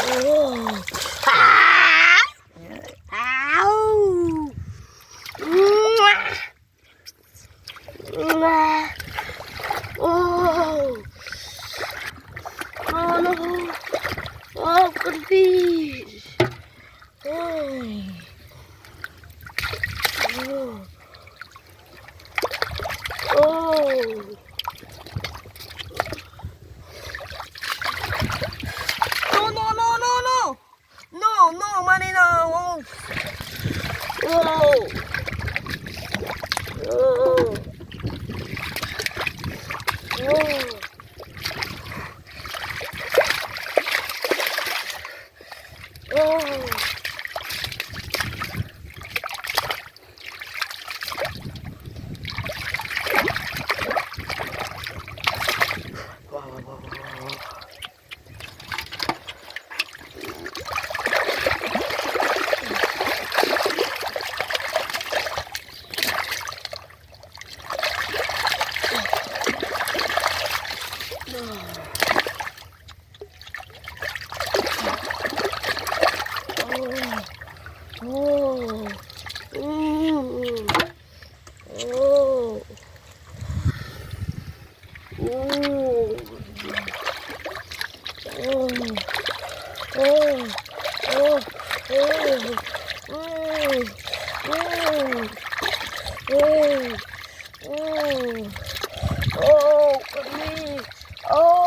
Oh. Ah. Ow. Oh. Oh no. Oh, catfish. Oh. Oh. Oh. No, no, no, no, no. No, no, money, no. Oh. Oh. Oh. Oh. Oh. Mm. Oh. Ooh. Oh. Oh. Oh. Oh. Mm. Mm. Oh. Oh. Oh. Oh.